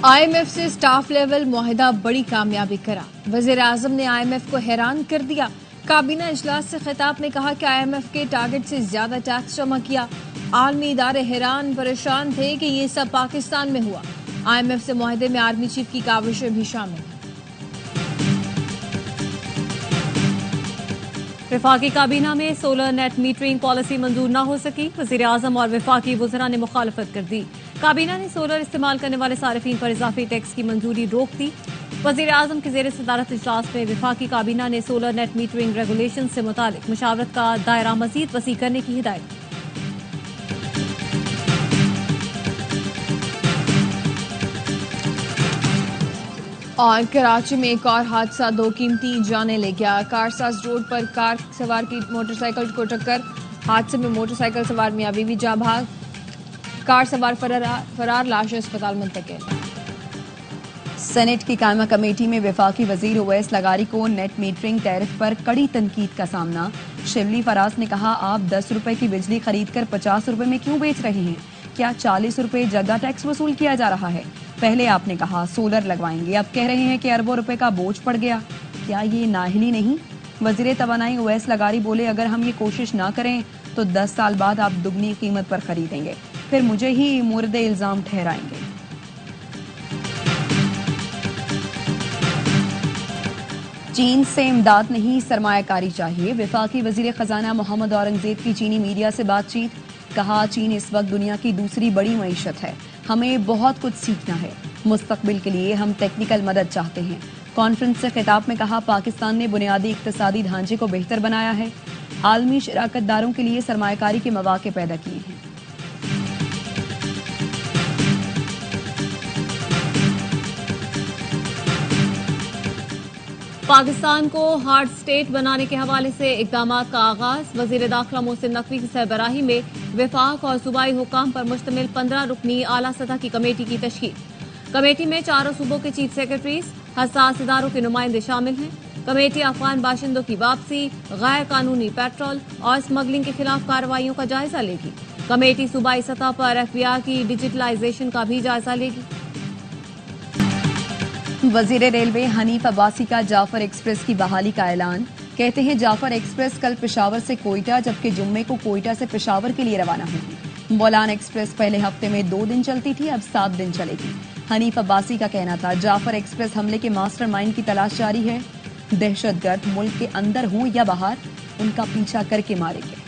IMF से staff level मुआहिदा बड़ी कामयाबी करा। वजीर आजम ने IMF को हैरान कर दिया। काबीना इजलास से खिताब में कहा कि IMF के टारगेट से ज्यादा टैक्स जमा किया। आलमी इदारे हैरान परेशान थे कि ये सब पाकिस्तान में हुआ। IMF से मुआहिदे में आर्मी चीफ की काविशें भी शामिल हैं। वफाकी काबीना में सोलर नेट मीटरिंग पॉलिसी मंजूर न हो सकी। वजीर आजम और वफाकी वज़रा ने मुखालफत कर दी। काबीना ने सोलर इस्तेमाल करने वाले सारिफीन पर इजाफी टैक्स की मंजूरी रोक दी। वजीर आजम के ज़ेर सदारत इजलास में वफाकी काबीना ने सोलर नेट मीटरिंग रेगुलेशन से मुतालिक मुशावरत का दायरा मजीद वसी करने की हिदायत की। और कराची में एक और हादसा, 2 कीमती जानें ले गया। कारसाज रोड पर कार सवार की मोटरसाइकिल को टक्कर। हादसे में मोटरसाइकिल सवार मियां बीवी जाँ भाग, कार सवार फरार, लाशें अस्पताल मुंतकिल। सेनेट की कायमा कमेटी में वफाकी वजीर ओवैस लगारी को नेट मीटरिंग टैरिफ पर कड़ी तनकीद का सामना। शिवली फराज ने कहा, आप 10 रुपए की बिजली खरीद कर 50 रुपए में क्यों बेच रहे हैं? क्या 40 रुपए जगह टैक्स वसूल किया जा रहा है? पहले आपने कहा सोलर लगवाएंगे, अब कह रहे हैं कि अरबों रुपए का बोझ पड़ गया। क्या ये नाहिली नहीं? वजीर तवानाई ओवैस लगारी बोले, अगर हम ये कोशिश ना करें तो 10 साल बाद आप दुगनी कीमत पर खरीदेंगे, फिर मुझे ही मुर्द इल्जाम ठहराएंगे। चीन से इमदाद नहीं, सरमायाकारी चाहिए। वफाकी वजीर खजाना मोहम्मद औरंगजेब की चीनी मीडिया से बातचीत। कहा, चीन इस वक्त दुनिया की दूसरी बड़ी मईशत है, हमें बहुत कुछ सीखना है। मुस्तकबिल के लिए हम टेक्निकल मदद चाहते हैं। कॉन्फ्रेंस से खिताब में कहा, पाकिस्तान ने बुनियादी इक्तिसादी ढांचे को बेहतर बनाया है, आलमी शराकतदारों के लिए सरमायाकारी के मौके पैदा किए हैं। पाकिस्तान को हार्ड स्टेट बनाने के हवाले से इकदाम का आगाज। वजीर दाखिला मोहसिन नकवी की सरबराही में वफाक और सूबाई हुकाम पर मुश्तमिल 15 रुकनी आला सतह की कमेटी की तश्कील। कमेटी में 4 सूबों के चीफ सेक्रेटरीज, हसास इदारों के नुमाइंदे शामिल हैं। कमेटी अफगान बाशिंदों की वापसी, गैर कानूनी पेट्रोल और स्मगलिंग के खिलाफ कार्रवाइयों का जायजा लेगी। कमेटी सूबाई सतह पर FBI की डिजिटलाइजेशन का भी जायजा लेगी। वजीर रेलवे हनीफ अब्बासी का जाफर एक्सप्रेस की बहाली का ऐलान। कहते हैं, जाफर एक्सप्रेस कल पेशावर से कोयटा, जबकि जुम्मे को कोयटा से पेशावर के लिए रवाना होगी। बोलान एक्सप्रेस पहले हफ्ते में 2 दिन चलती थी, अब 7 दिन चलेगी। हनीफ अब्बासी का कहना था, जाफर एक्सप्रेस हमले के मास्टरमाइंड की तलाश जारी है। दहशतगर्द मुल्क के अंदर हों या बाहर, उनका पीछा करके मारेंगे।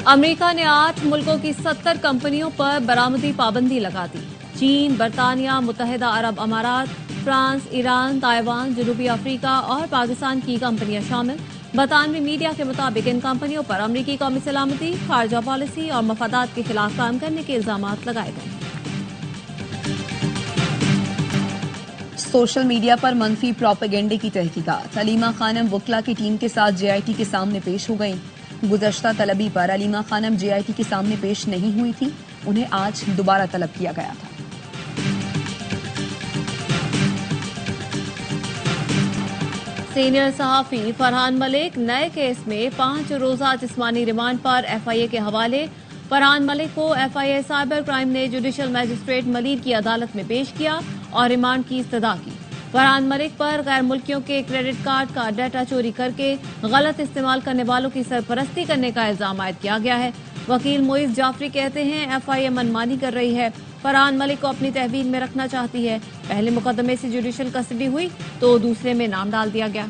अमेरिका ने 8 मुल्कों की 70 कंपनियों पर बरामदी पाबंदी लगा दी। चीन, बरतानिया, मुत्तहिदा अरब अमारात, फ्रांस, ईरान, ताइवान, जनूबी अफ्रीका और पाकिस्तान की कंपनियां शामिल। बरतानवी मीडिया के मुताबिक इन कंपनियों पर अमरीकी कौमी सलामती, खारजा पॉलिसी और मफादात के खिलाफ काम करने के इल्जामात लगाए गए हैं। सोशल मीडिया पर मनफी प्रोपेगेंडे की तहकीकात। अलीमा खानम वकला की टीम के साथ JIT के सामने पेश हो गईं। गुज़श्ता तलबी पर अलीमा खानम JIT के सामने पेश नहीं हुई थी, उन्हें आज दोबारा तलब किया गया था। सीनियर सहाफी फरहान मलिक नए केस में 5 रोजा जिस्मानी रिमांड पर FIA के हवाले। फरहान मलिक को FIA साइबर क्राइम ने जुडिशल मजिस्ट्रेट मलीर की अदालत में पेश किया और रिमांड की इस्तदा की। फरहान मलिक पर गैर मुल्कियों के क्रेडिट कार्ड का डाटा चोरी करके गलत इस्तेमाल करने वालों की सरपरस्ती करने का इल्जाम आयद किया गया है। वकील मोइज जाफरी कहते हैं, FIA मनमानी कर रही है, फरहान मलिक को अपनी तहवील में रखना चाहती है। पहले मुकदमे से जुडिशल कस्टडी हुई तो दूसरे में नाम डाल दिया गया।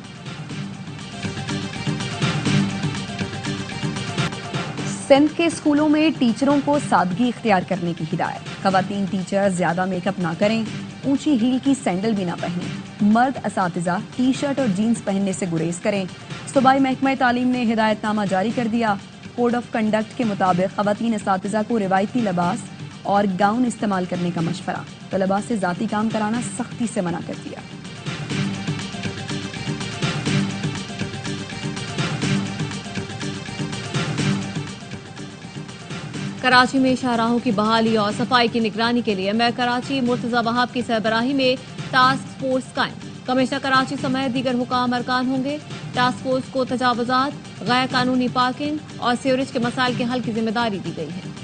सिंध के स्कूलों में टीचरों को सादगी इख्तियार करने की हिदायत। खवातीन टीचर ज्यादा मेकअप ना करें, ऊंची हील की सैंडल भी ना पहनें। मर्द असातिज़ा टी-शर्ट और जीन्स पहनने से गुरेज करें। सूबाई महकमा तालीम ने हिदायतनामा जारी कर दिया। कोड ऑफ कंडक्ट के मुताबिक खवातीन असातिज़ा को रिवायती लिबास और गाउन इस्तेमाल करने का मशवरा। तलबा से जाती काम कराना सख्ती से मना कर दिया। कराची में शाहराहों की बहाली और सफाई की निगरानी के लिए मैं कराची मुर्तजा वहाब की सरबराही में टास्क फोर्स कायम। कमिश्नर कराची समेत दीगर हुकाम अरकान होंगे। टास्क फोर्स को तजावुजात, गैर कानूनी पार्किंग और सीवरेज के मसाइल के हल की जिम्मेदारी दी गई है।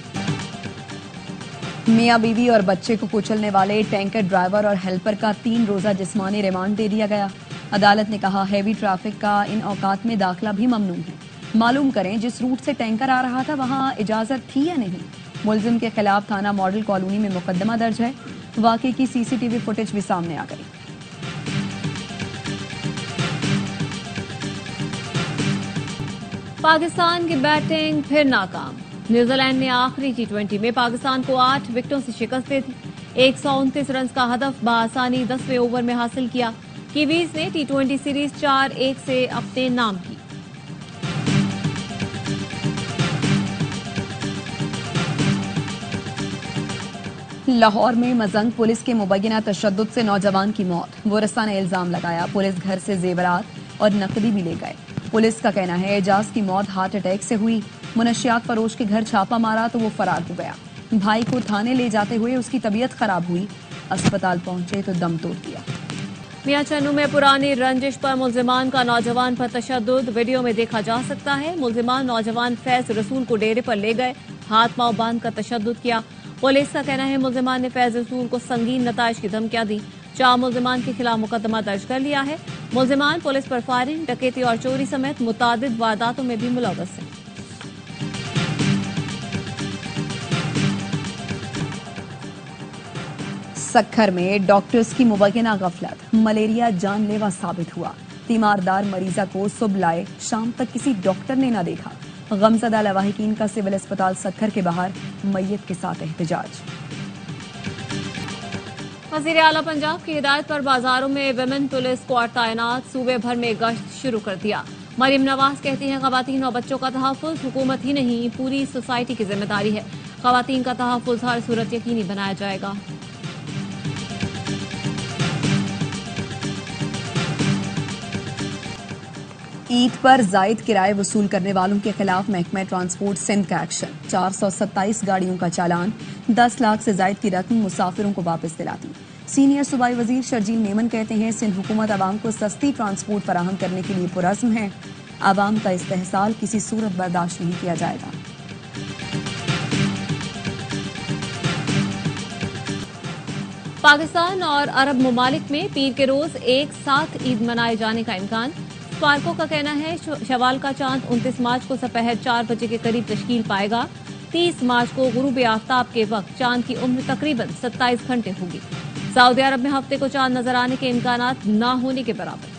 मियां बीवी और बच्चे को कुचलने वाले टैंकर ड्राइवर और हेल्पर का 3 रोजा जिस्मानी रिमांड दे दिया गया। अदालत ने कहा हैवी ट्रैफिक का इन औकात में दाखिला भी ममनू है। मालूम करें जिस रूट से टैंकर आ रहा था वहां इजाजत थी या नहीं। मुलजिम के खिलाफ थाना मॉडल कॉलोनी में मुकदमा दर्ज है। वाकई की सीसीटीवी फुटेज भी सामने आ गई। पाकिस्तान की बैटिंग फिर नाकाम। न्यूजीलैंड ने आखिरी T20 में पाकिस्तान को 8 विकेटों से शिकस्त दी थी। 129 रन का हदफ बआसानी 10वें ओवर में हासिल किया। कीवीज ने T20 सीरीज 4-1 से अपने नाम की। लाहौर में मजंग पुलिस के मुबैना तशद्दुद से नौजवान की मौत। वोरस्ता ने इल्जाम लगाया पुलिस घर से जेवरात और नकदी भी ले गए। पुलिस का कहना है एजाज की मौत हार्ट अटैक से हुई। मुनशियात फरोश के घर छापा मारा तो वो फरार हो गया। भाई को थाने ले जाते हुए उसकी तबीयत खराब हुई। अस्पताल पहुंचे तो दम तोड़ दिया। मियां चन्नू में पुरानी रंजिश पर मुल्जिमान का नौजवान पर तशद्दुद वीडियो में देखा जा सकता है। मुल्जिमान नौजवान फैज रसूल को डेरे पर ले गए, हाथ पांव बांध कर तशद्दुद किया। पुलिस का कहना है मुल्जिमान ने फैज रसूल को संगीन नताइज की धमकियां दी। 4 मुल्जिमान के खिलाफ मुकदमा दर्ज कर लिया है। मुल्जिमान पुलिस पर फायरिंग, डकैती और चोरी समेत मुतादिद वारदातों में भी मुलव्वस हैं। सक्खर में डॉक्टर्स की मुबैना गफलत, मलेरिया जानलेवा साबित हुआ। तीमारदार मरीजा को सुबह लाए, शाम तक किसी डॉक्टर ने न देखा। गमजदा लवाहिकीन का सिविल अस्पताल सक्खर के बाहर मैयत के साथ एहतजाज। वज़ीर आला पंजाब की हिदायत पर बाजारों में विमेन पुलिस स्क्वाड तैनात, सूबे भर में गश्त शुरू कर दिया। मरियम नवाज कहती हैं खवातीन और बच्चों का तहफ़्फ़ुज़ हुकूमत ही नहीं पूरी सोसाइटी की जिम्मेदारी है। खवातीन का तहफ़्फ़ुज़ हर सूरत यकीनी बनाया जाएगा। ईद पर जायद किराए वसूल करने वालों के खिलाफ महकमा ट्रांसपोर्ट सिंध का एक्शन। 427 गाड़ियों का चालान, 10 लाख से जायद की रकम मुसाफिरों को वापस दिलाती। सीनियर सूबाई वजीर शर्जील मेमन कहते हैं सिंध हुकूमत आवाम को सस्ती ट्रांसपोर्ट फराहम करने के लिए पुरज़्म है। आवाम का इस्तेहसाल किसी सूरत बर्दाश्त नहीं किया जाएगा। पाकिस्तान और अरब ममालिक में पीर के रोज एक साथ ईद मनाए जाने का इम्कान। स्पार्को का कहना है शवाल का चांद 29 मार्च को दोपहर 4 बजे के करीब तश्कील पाएगा। 30 मार्च को गुरूब आफ्ताब के वक्त चांद की उम्र तकरीबन 27 घंटे होगी। सऊदी अरब में हफ्ते को चांद नजर आने के इम्कानात न होने के बराबर।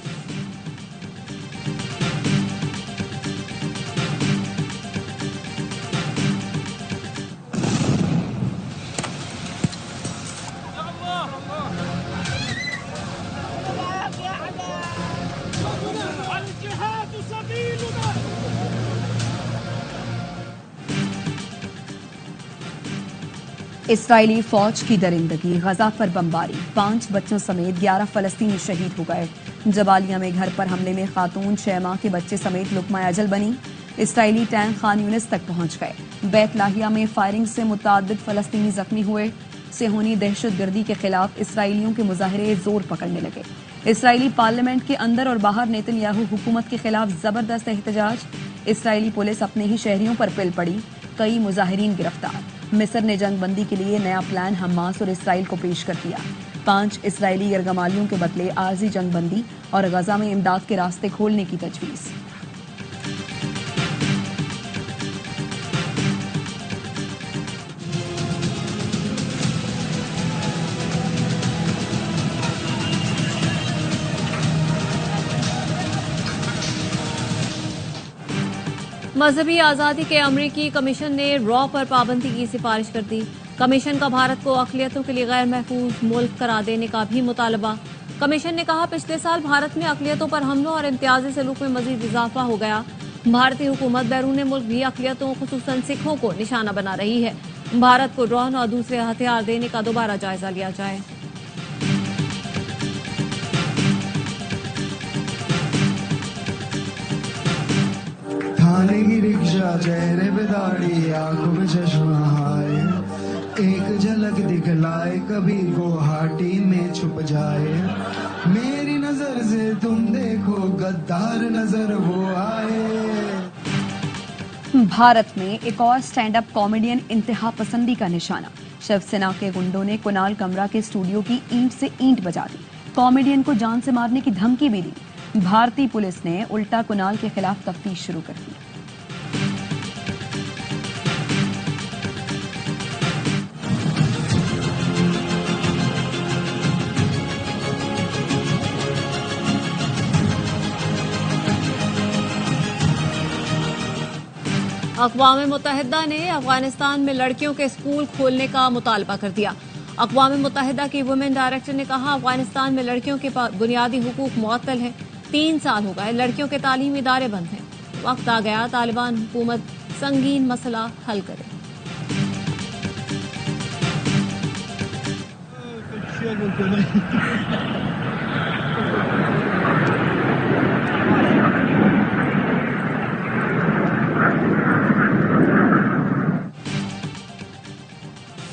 इसराइली फौज की दरिंदगी, गजा पर बमबारी, 5 बच्चों समेत 11 फलस्तीनी शहीद हो गए। जबालिया में घर पर हमले में खातून 6 माह के बच्चे समेत लुकमा अजल बनी। इसराइली टैंक खान यूनिस तक पहुंच गए। बैत लाहिया में फायरिंग से मुतादिद फलस्तीनी जख्मी हुए। सेहोनी दहशतगर्दी के खिलाफ इसराइलियों के मुजाहरे जोर पकड़ने लगे। इसराइली पार्लियामेंट के अंदर और बाहर नेतन्याहू हुकूमत के खिलाफ जबरदस्त एहतजाज। इसराइली पुलिस अपने ही शहरियों पर पिल पड़ी, कई मुजाहिरीन गिरफ्तार। मिस्र ने जंगबंदी के लिए नया प्लान हमास और इसराइल को पेश कर दिया। 5 इसराइली यरगमालियों के बदले आर्जी जंगबंदी और गजा में इमदाद के रास्ते खोलने की तजवीज़। मजहबी आज़ादी के अमरीकी कमीशन ने रॉ पर पाबंदी की सिफारिश कर दी। कमीशन का भारत को अक़लियतों के लिए गैर महफूज मुल्क करार देने का भी मुतालबा। कमीशन ने कहा पिछले साल भारत में अक़लियतों पर हमलों और इम्तियाजी सलूक में मजीद इजाफा हो गया। भारतीय हुकूमत बैरून मुल्क भी अक़लियतों खुसूसन सिखों को निशाना बना रही है। भारत को ड्रोन और दूसरे हथियार देने का दोबारा जायजा लिया जाए। थाने की रिक्शा चेहरे पे दाढ़ी आंखों में चश्मा हाय, एक झलक दिखलाए कभी गुवाहाटी में छुप जाए। मेरी नजर से तुम देखो गद्दार नजर वो आए। भारत में एक और स्टैंड अप कॉमेडियन इंतहा पसंदी का निशाना। शिवसेना के गुंडों ने कुणाल कमरा के स्टूडियो की ईंट से ईंट बजा दी। कॉमेडियन को जान से मारने की धमकी भी दी। भारतीय पुलिस ने उल्टा कुणाल के खिलाफ तफ्तीश शुरू कर दी। अक़वाम मुत्तहिदा ने अफगानिस्तान में लड़कियों के स्कूल खोलने का मुतालबा कर दिया। अक़वाम मुत्तहिदा की वुमेन डायरेक्टर ने कहा, अफगानिस्तान में लड़कियों के बुनियादी हुकूक मुअत्तल हैं। 3 साल हो गए लड़कियों के तालीमी इदारे बंद हैं। वक्त आ गया तालिबान हुकूमत संगीन मसला हल करे।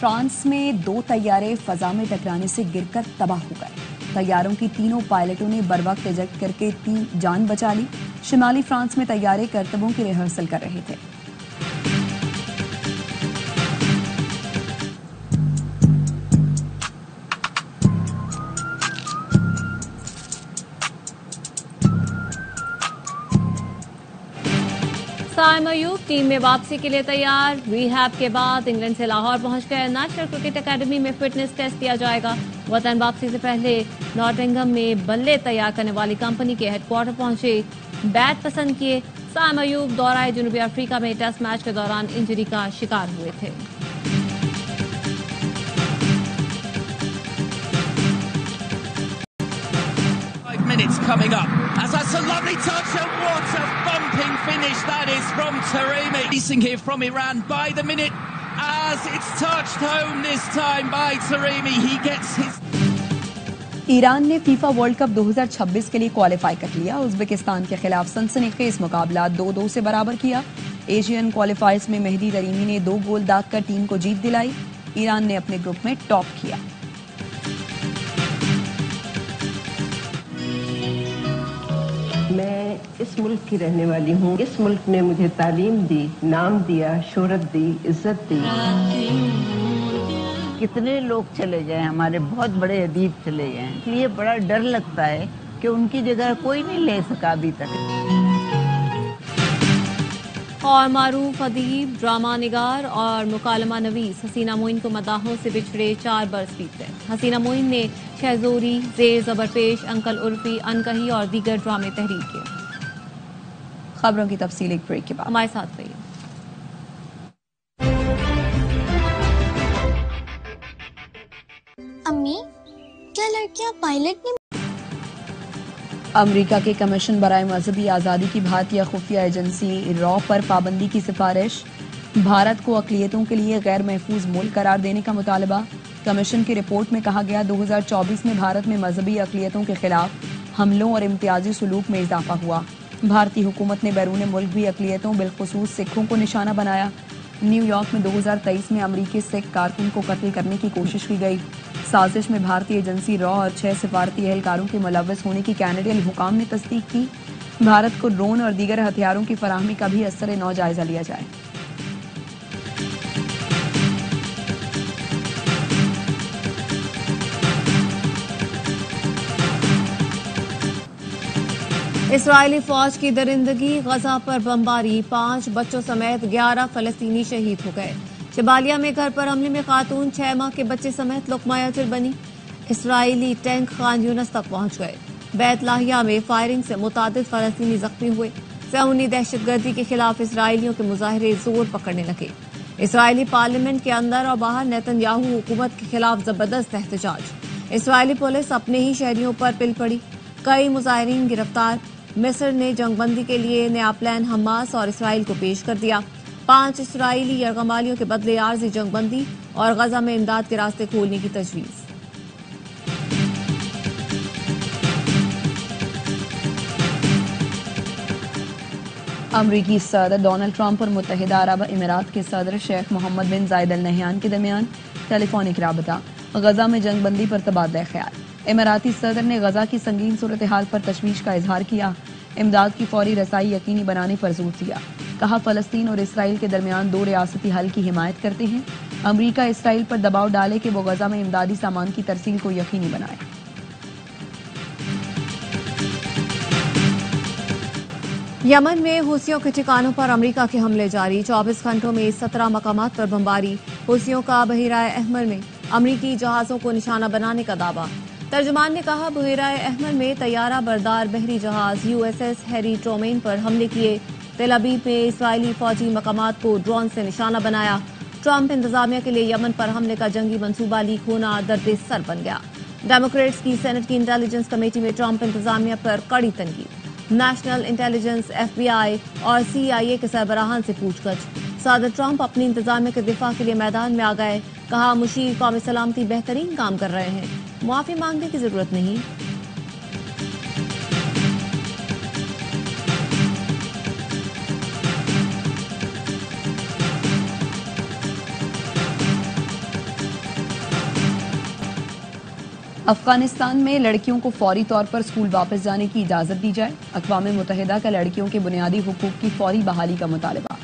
फ्रांस में 2 तैयारे फजा में टकराने से गिरकर तबाह हो गए। तैयारों की तीनों पायलटों ने बरवक्त इजेक्ट करके 3 जान बचा ली। शिमाली फ्रांस में तैयारे करतबों की रिहर्सल कर रहे थे। साइम अयूब टीम में वापसी के लिए तैयार। रिहैब के बाद इंग्लैंड से लाहौर पहुंच गए। नेशनल क्रिकेट अकेडमी में फिटनेस टेस्ट दिया जाएगा। वतन वापसी से पहले नॉटिंघम में बल्ले तैयार करने वाली कंपनी के हेडक्वार्टर पहुंचे। बैट पसंद किए। साइम अयूब दौराए जनूबी अफ्रीका में टेस्ट मैच के दौरान इंजरी का शिकार हुए थे। Minutes coming up as that's a lovely touch and what a bumping finish that is from Taremi. Racing here from Iran by the minute as it's touched home this time by Taremi. He gets his. Iran ने FIFA world cup 2026 के लिए qualify कर लिया। Uzbekistan के खिलाफ सनसनीखेज मुकाबला 2-2 से बराबर किया। एशियन क्वालिफायर्स में मेहदी तरीमी ने 2 गोल दागकर टीम को जीत दिलाई। ईरान ने अपने ग्रुप में टॉप किया। मैं इस मुल्क की रहने वाली हूँ। इस मुल्क ने मुझे तालीम दी, नाम दिया, शोहरत दी, इज्जत दी। कितने लोग चले जाएं, हमारे बहुत बड़े अदीब चले जाएं, इसलिए बड़ा डर लगता है कि उनकी जगह कोई नहीं ले सका अभी तक। और मारूफ अदीब, ड्रामा निगार और मुकालमा नवीस हसीना मोइन को मदाहों से बिछड़े 4 बरस बीत गए। हसीना मोइन ने शहजोरी, जेर जबरपेश, अंकल उर्फी, अनकही और दीगर ड्रामे तहरीर किए। खबरों की तफसील एक ब्रेक के बाद। हमारे साथ रहिए। अम्मी, क्या लड़कियां पायलट नहीं? अमेरिका के कमीशन बराए मजहबी आज़ादी की भारतीय खुफिया एजेंसी रॉ पर पाबंदी की सिफारिश। भारत को अक़लियतों के लिए गैर महफूज मुल्क करार देने का मुतालबा। कमीशन की रिपोर्ट में कहा गया 2024 में भारत में मजहबी अक़लियतों के खिलाफ हमलों और इम्तियाजी सलूक में इजाफा हुआ। भारतीय हुकूमत ने बैरून मुल्क भी अक़लियतों बिलखुसूस सिखों को निशाना बनाया। न्यूयॉर्क में 2023 में अमरीकी सिख कारकुन को कत्ल करने की कोशिश की गई। साजिश में भारतीय एजेंसी रॉ और 6 सिफारती एहलकारों के मुलव्वस होने की कैनेडियन हुकाम ने तस्दीक की। भारत को ड्रोन और दीगर हथियारों की फराहमी का भी असर नौ जायजा लिया जाए। इसराइली फौज की दरिंदगी, गजा पर बमबारी, 5 बच्चों समेत 11 फलस्तीनी शहीद हो गए। शिबालिया में घर पर हमले में खातून 6 माह के बच्चे समेत लुक़मा अजर बनी। इसराइली टैंक खान यूनस तक पहुंच गए। बैत लाहिया में फायरिंग से मुतादिद फलस्तीनी जख्मी हुए। सहूनी दहशतगर्दी के खिलाफ इसराइलियों के मुजाहरे जोर पकड़ने लगे। इसराइली पार्लियामेंट के अंदर और बाहर नेतन्याहू हुकूमत के खिलाफ जबरदस्त एहतजाज। इसराइली पुलिस अपने ही शहरियों पर पिल पड़ी। कई मुजाहिरीन गिरफ्तार। मिस्र ने जंगबंदी के लिए नया प्लान हमास और इसराइल को पेश कर दिया। 5 इसराइली यरगमालियों के बदले आर्जी जंगबंदी और गजा में इमदाद के रास्ते खोलने की तजवीज़। अमरीकी सदर डोनाल्ड ट्रंप और मुत्तहिदा अरब अमीरात के सदर शेख मोहम्मद बिन जायद अल नहयान के दरमियान टेलीफोनिक राबता। गजा में जंगबंदी पर तबादला ख्याल। इमाराती सदर ने गजा की संगीन सूरत हाल पर तशवीश का इजहार किया। इमदाद की फौरी रसाई यकीनी बनाने पर जोर दिया। कहा फलस्तीन और इसराइल के दरमियान 2 रियासती हल की हिमायत करते हैं। अमरीका इसराइल पर दबाव डाले कि वो गजा में इमदादी सामान की तरसील को यकीनी बनाए। यमन में हुसियों के ठिकानों पर अमेरिका के हमले जारी। 24 घंटों में 17 मकामात पर बमबारी। हुसियों का बहिराए अहमर में अमरीकी जहाजों को निशाना बनाने का दावा। तर्जुमान ने कहा बहिराए अहमर में तैयारा बरदार बहरी जहाज USS हैरी ट्रूमैन पर हमले किए। तेल अवीव में इसराइली फौजी मकामात को ड्रोन से निशाना बनाया। ट्रंप इंतजामिया के लिए यमन पर हमले का जंगी मंसूबा लीक होना दर्द सर बन गया। डेमोक्रेट्स की सेनेट की इंटेलिजेंस कमेटी में ट्रंप इंतजामिया पर कड़ी तनकीद। नेशनल इंटेलिजेंस FBI और CIA के सरबराहान से पूछगछ। सदर ट्रंप अपनी इंतजामिया के दिफा के लिए मैदान में आ गए। कहा मुशीर कौमी सलामती बेहतरीन काम कर रहे हैं, मुआफी मांगने की जरूरत नहीं। अफगानिस्तान में लड़कियों को फौरी तौर पर स्कूल वापस जाने की इजाजत दी जाए। अक़वाम मुत्तहिदा का लड़कियों के बुनियादी हुकूक की फौरी बहाली का मुतालबा।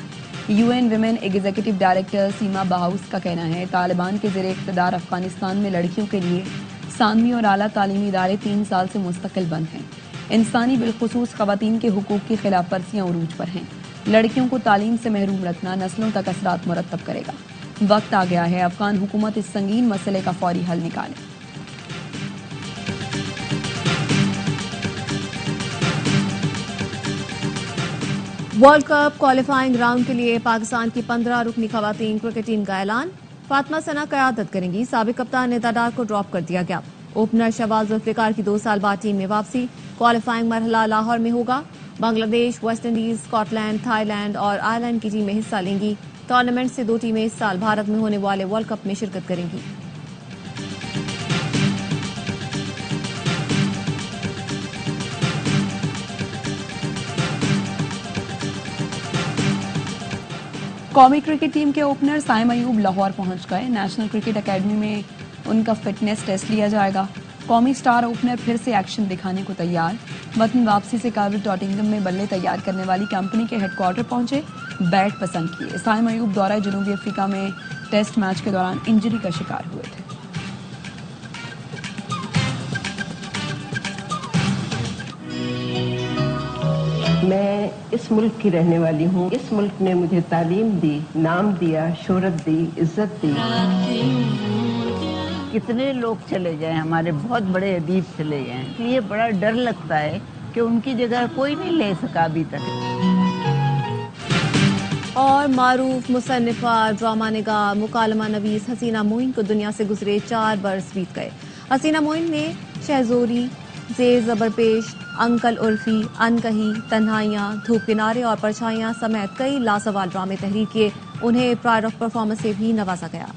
UN विमेन एग्जीक्यूटिव डायरेक्टर सीमा बहाउस का कहना है तालिबान के ज़ेरे इक़्तिदार अफगानिस्तान में लड़कियों के लिए सानवी और आला तालीमी इदारे 3 साल से मुस्तकिल बंद हैं। इंसानी बिलखुसूस ख़वातीन के हुकूक की खिलाफ वर्जियाँ उरूज पर हैं। लड़कियों को तालीम से महरूम रखना नस्लों तक असरात मुरत्तब करेगा। वक्त आ गया है अफगान हुकूमत इस संगीन मसले का फौरी हल निकाले। वर्ल्ड कप क्वालिफाइंग राउंड के लिए पाकिस्तान की 15 रुकनी खवातीन क्रिकेट टीम का ऐलान। फातिमा सना क़यादत करेंगी। साबिक कप्तान निदा डार को ड्रॉप कर दिया गया। ओपनर शहबाज जुल्फ़िकार की 2 साल बाद टीम में वापसी। क्वालिफाइंग मरहला लाहौर में होगा। Bangladesh, West Indies, Scotland, Thailand और आयरलैंड की टीमें हिस्सा लेंगी। टूर्नामेंट से 2 टीमें इस साल भारत में होने वाले वर्ल्ड कप में शिरकत करेंगी। कौमी क्रिकेट टीम के ओपनर साइम अयूब लाहौर पहुंच गए। नेशनल क्रिकेट एकेडमी में उनका फिटनेस टेस्ट लिया जाएगा। कौमी स्टार ओपनर फिर से एक्शन दिखाने को तैयार। वतन वापसी से काबिल टॉटिंगम में बल्ले तैयार करने वाली कंपनी के हेडक्वार्टर पहुंचे, बैट पसंद किए। साइम अयूब दौरा जनूबी अफ्रीका में टेस्ट मैच के दौरान इंजरी का शिकार हुए थे। मैं इस मुल्क की रहने वाली हूँ। इस मुल्क ने मुझे तालीम दी, नाम दिया, शोहरत दी, इज्जत दी। कितने लोग चले जाएं, हमारे बहुत बड़े अदीब चले गए, इसलिए बड़ा डर लगता है कि उनकी जगह कोई नहीं ले सका अभी तक। और मारूफ मुसन्निफा, ड्रामा निगार, मुकालमा नवीस हसीना मोइन को दुनिया से गुजरे 4 बरस बीत गए। हसीना मोइन ने शहजोरी, ज़ेर ज़बरपेश, अंकल उर्फी, अनकही, तन्हाइयाँ, धूप किनारे और परछाइयाँ समेत कई लासवाल ड्रामे तहरीर किए। उन्हें प्राइड ऑफ परफॉर्मेंस से भी नवाजा गया।